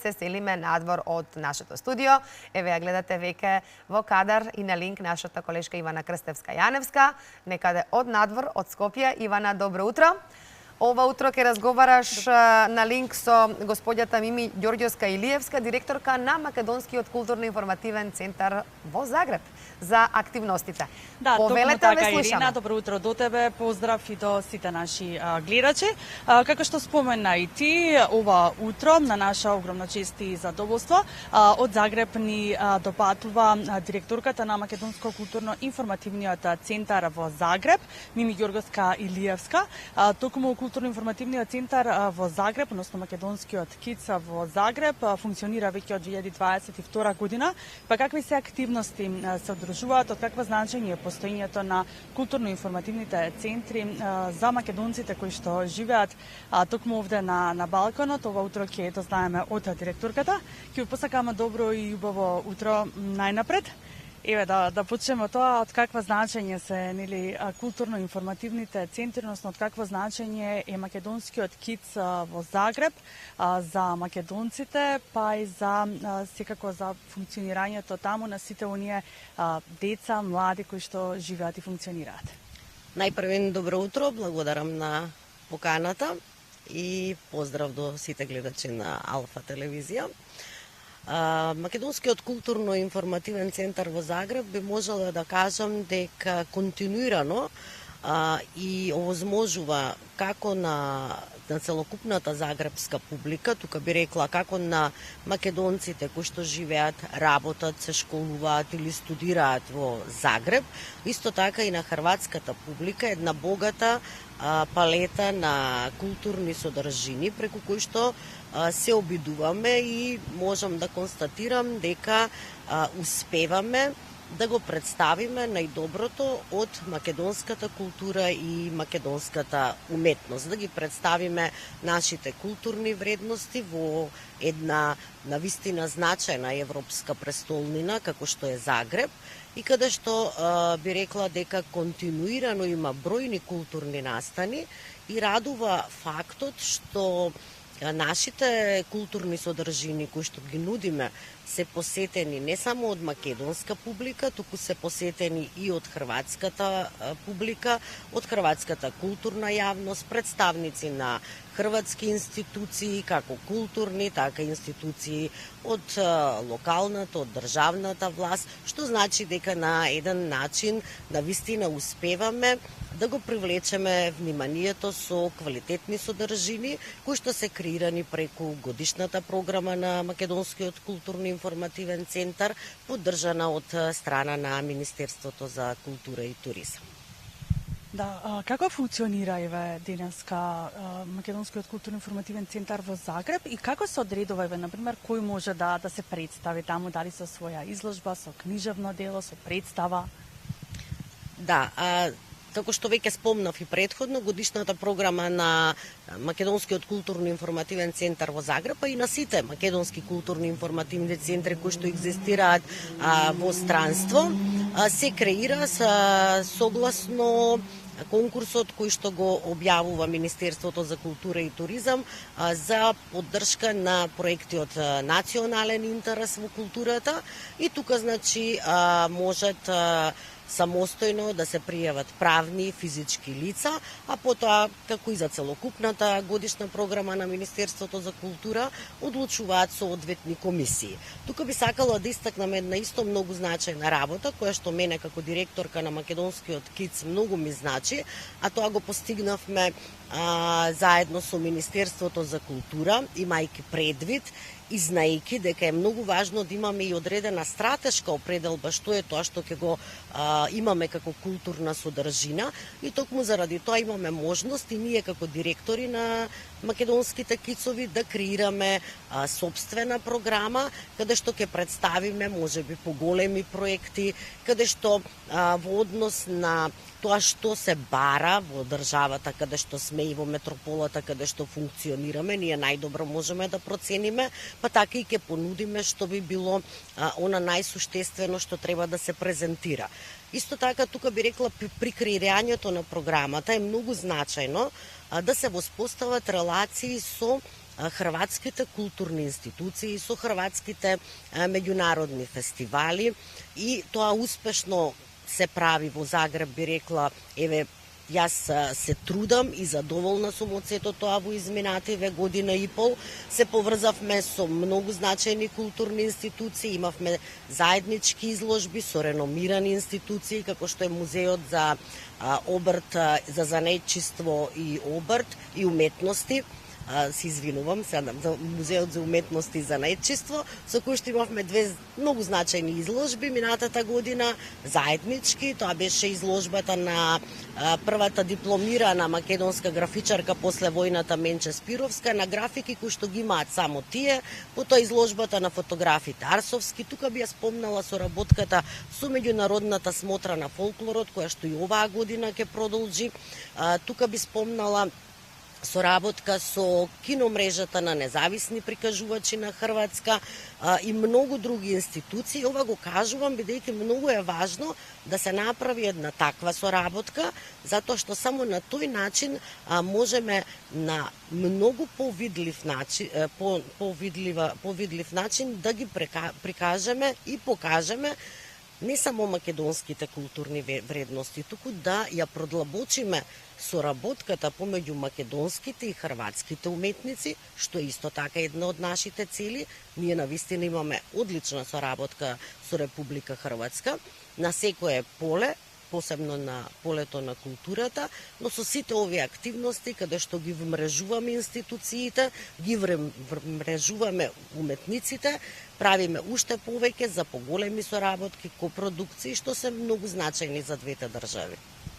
се селиме надвор од нашето студио. Еве ја гледате веќе во кадар и на линк нашата колешка Ивана Крстевска-Јаневска, некаде од надвор, од Скопје. Ивана, добро утро. Ова утро ќе разговараш на линк со господјата Мими Ѓорѓовска-Илиевска, директорка на Македонскиот културно-информативен центар во Загреб, за активностите. Да, повелете, токму така, ве слушаме. Ирина, добро утро до тебе, поздрав и до сите наши гледачи. Како што спомена и ти, ова утро на наша огромна чест и задоволство, од Загреб ни допатува директорката на Македонско културно-информативниот центар во Загреб, Мими Ѓорѓовска-Илиевска. Токму културно-информативниот центар во Загреб, односно Македонскиот КИЦ во Загреб, функционира веќе од 2022 година. Па какви се активности се одржуваат, од каква значење е постоењето на културно-информативните центри за македонците кои што живеат токму овде на балконот? Ова утро ќе дознаеме од директорката. Ќе ви посакаме добро и убаво утро најнапред. Еве да почнеме тоа, од каква значење се културно-информативните центри, односно од какво значење е македонскиот КИЦ во Загреб за македонците, па и за секако за функционирањето таму на сите оние деца, млади кои што живеат и функционираат. Најпрвен добро утро, благодарам на поканата и поздрав до сите гледачи на Алфа телевизија. Македонскиот културно-информативен центар во Загреб би можела да кажам дека континуирано и овозможува како на целокупната загребска публика, тука би рекла како на македонците кои што живеат, работат, се школуваат или студираат во Загреб, исто така и на хрватската публика, една богата палета на културни содржини преку кои што се обидуваме и можам да констатирам дека успеваме да го представиме најдоброто од македонската култура и македонската уметност, да ги представиме нашите културни вредности во една навистина значајна европска престолнина како што е Загреб, и каде што би рекла дека континуирано има бројни културни настани и радува фактот што нашите културни содржини кои што ги нудиме се посетени не само од македонска публика, туку се посетени и од хрватската публика, од хрватската културна јавност, представници на хрватски институции, како културни, така и институции од локалната, од државната власт, што значи дека на еден начин навистина успеваме да го привлечеме вниманието со квалитетни содржини кои што се креирани преку годишната програма на Македонскиот културно-информативен центар, поддржана од страна на Министерството за култура и туризам. Да, како функционира денеска Македонскиот културно-информативен центар во Загреб и како се одредува например кој може да се представи таму, дали со своја изложба, со книжевно дело, со представа? Да, како што веќе спомнав и претходно, годишната програма на Македонскиот културно-информативен центар во Загреб, а и на сите македонски културно-информативни центри кои што екзистираат во странство, се креира согласно конкурсот кој што го објавува Министерството за култура и туризам за поддршка на проекти од национален интерес во културата, и тука значи можат самостојно да се пријават правни и физички лица, а потоа, како и за целокупната годишна програма на Министерството за култура, одлучуваат соодветни комисии. Тука би сакала да истакнам една исто многу значајна работа, која што мене како директорка на Македонскиот КИЦ многу ми значи, а тоа го постигнавме заедно со Министерството за култура, имајќи предвид и знаејќи дека е многу важно да имаме и одредена стратешка определба што е тоа што ќе го имаме како културна содржина, и токму заради тоа имаме можност и ние како директори на македонските кицови да креираме собствена програма каде што ќе представиме можеби поголеми проекти, каде што во однос на тоа што се бара во државата каде што сме и во метрополата каде што функционираме, ние најдобро можеме да процениме, па така и ќе понудиме што би било она најсуштествено што треба да се презентира. Исто така, тука би рекла, при креирањето на програмата е многу значајно да се воспостават релации со хрватските културни институции, со хрватските меѓународни фестивали и тоа успешно се прави во Загреб, би рекла, еве, јас се трудам и задоволна сум од сето тоа во изминативе година и пол. Се поврзавме со многу значајни културни институции, имавме заеднички изложби со реномирани институции, како што е Музеот за обрт, за занаетчиство и обрт и уметности, се извинувам, за Музеот за уметности и занаетчиство, со кој што имавме две многу значајни изложби минатата година, заеднички. Тоа беше изложбата на првата дипломирана македонска графичарка после војната Менче Спировска на графики кои што ги имаат само тие, потоа изложбата на фотографите Арсовски. Тука би ја спомнала соработката со меѓународната смотра на фолклорот, која што и оваа година ќе продолжи. Тука би спомнала соработка со киномрежата на независни прикажувачи на Хрватска и многу други институции. Ова го кажувам бидејќи многу е важно да се направи една таква соработка, затоа што само на тој начин можеме на многу повидлив начин да ги прикажеме и покажеме не само македонските културни вредности, туку да ја продлабочиме соработката помеѓу македонските и хрватските уметници, што исто така е една од нашите цели. Ние навистина имаме одлична соработка со Република Хрватска на секое поле, посебно на полето на културата, но со сите овие активности каде што ги вмрежуваме институциите, ги вмрежуваме уметниците, правиме уште повеќе за поголеми соработки, копродукции, што се многу значајни за двете држави.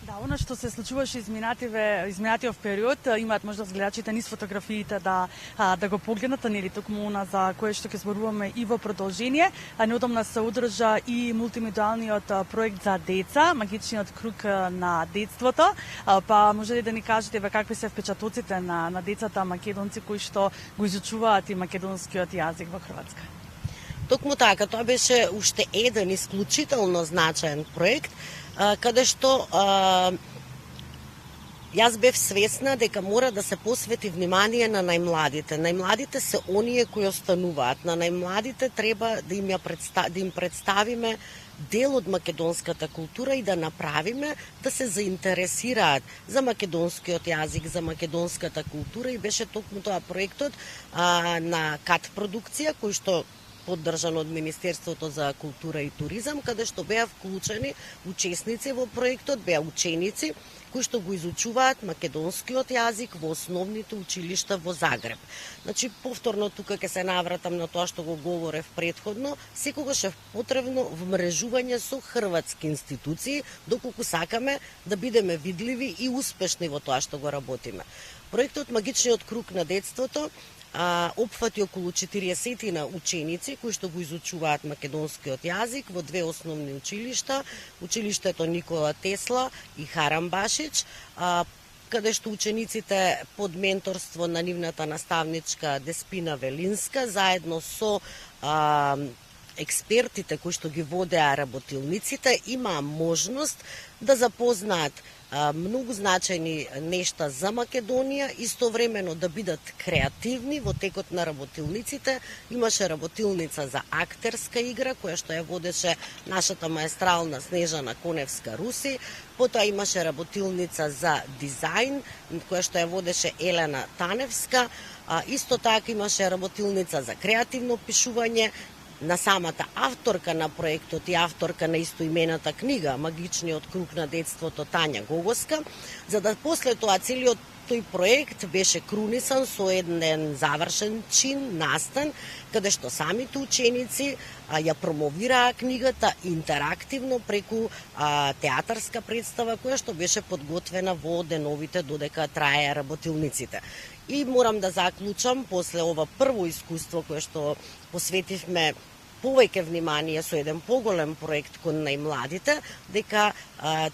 Да, она што се случуваше изминатиот период, имаат можда гледачите низ фотографиите да го погледнат, нели токму она за кое што ќе зборуваме и во продолжение. Неодамна се одржа и мултимедиалниот проект за деца, магичниот круг на детството. Па може ли да ни кажете какви се впечатоците на децата македонци кои што го изучуваат и македонскиот јазик во Хрватска? Токму така, тоа беше уште еден исклучително значаен проект, каде што јас бев свесна дека мора да се посвети внимание на најмладите. Најмладите се оние кои остануваат. На најмладите треба да им представиме дел од македонската култура и да направиме да се заинтересираат за македонскиот јазик, за македонската култура, и беше токму тоа проектот на КАТ продукција, кој што поддржан од Министерството за култура и туризам, каде што беа вклучени учесници во проектот, беа ученици кои што го изучуваат македонскиот јазик во основните училишта во Загреб. Значи, повторно тука ќе се навратам на тоа што го говорев претходно, секогаш е потребно вмрежување со хрватски институции, доколку сакаме да бидеме видливи и успешни во тоа што го работиме. Проектот Магичниот круг на детството опфати околу 40 на ученици кои што го изучуваат македонскиот јазик во две основни училишта, училиштето Никола Тесла и Харам Башич, каде што учениците под менторство на нивната наставничка Деспина Велинска, заедно со експертите кои што ги водеа работилниците, имаа можност да запознаат многу значајни нешта за Македонија, истовремено да бидат креативни во текот на работилниците. Имаше работилница за актерска игра, која што ја водеше нашата маестрална Снежана Коневска-Руси, потоа имаше работилница за дизајн, која што ја водеше Елена Таневска, исто така имаше работилница за креативно пишување, на самата авторка на проектот и авторка на истоимената книга Магичниот круг на детството Тања Гогоска, за да после тоа целиот тој проект беше крунисан со еден завршен чин, настан, каде што самите ученици ја промовираа книгата интерактивно преку театарска представа која што беше подготвена во деновите додека траеа работилниците. И морам да заклучам после ова прво искуство кое што посветивме повеќе внимание со еден поголем проект кон најмладите, дека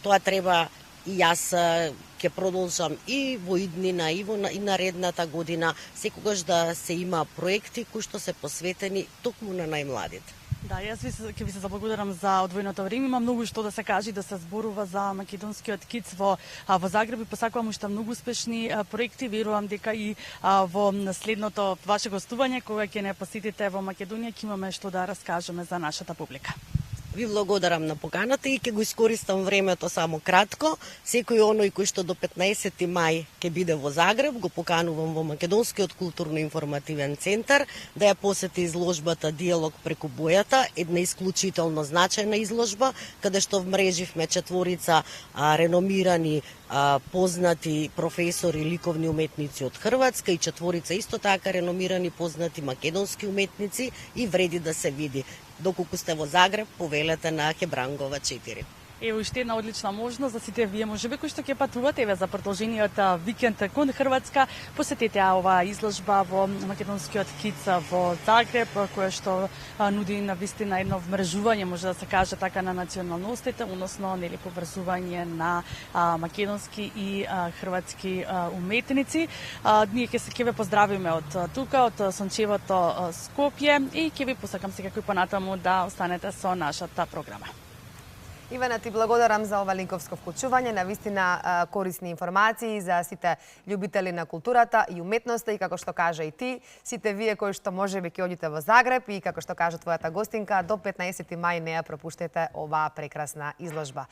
тоа треба и јас ќе продолжам и во иднина и наредната година, секогаш да се има проекти кои што се посветени токму на најмладите. Да, јас ќе ви се заблагодарам за одвоеното време. Има многу што да се каже, да се зборува за македонскиот КИЦ во Загреб и посакувам уште многу успешни проекти. Верувам дека и во следното ваше гостување кога ќе не посетите во Македонија ќе имаме што да раскажеме за нашата публика. Ви благодарам на поканата и ќе го искористам времето само кратко. Секој оној кој што до 15 мај ќе биде во Загреб, го поканувам во Македонскиот културно-информативен центар да ја посети изложбата Диалог преку бојата, една исклучително значајна изложба, каде што вмреживме четворица реномирани познати професори, ликовни уметници од Хрватска и четворица исто така реномирани познати македонски уметници и вреди да се види. Доколку сте во Загреб, повелете на Хебрангова 4. Ево уште една одлична можност за сите вие можеби кои што ќе патувате за продолжениот викенд кон Хрватска, посетете оваа изложба во Македонскиот КИЦ во Загреб, која што нуди навистина едно вмрежување, може да се каже така, на националностите, односно нели поврзување на македонски и хрватски уметници. Ние ќе ве поздравиме од тука, од сончевото Скопје и ќе ви посакам секако и понатаму да останете со нашата програма. Ивана, ти благодарам за ова линковско вклучување, навистина корисни информации за сите љубители на културата и уметноста и како што кажа и ти, сите вие кои што можеби ќе одите во Загреб и како што кажа твојата гостинка, до 15 мај не ја пропуштете оваа прекрасна изложба.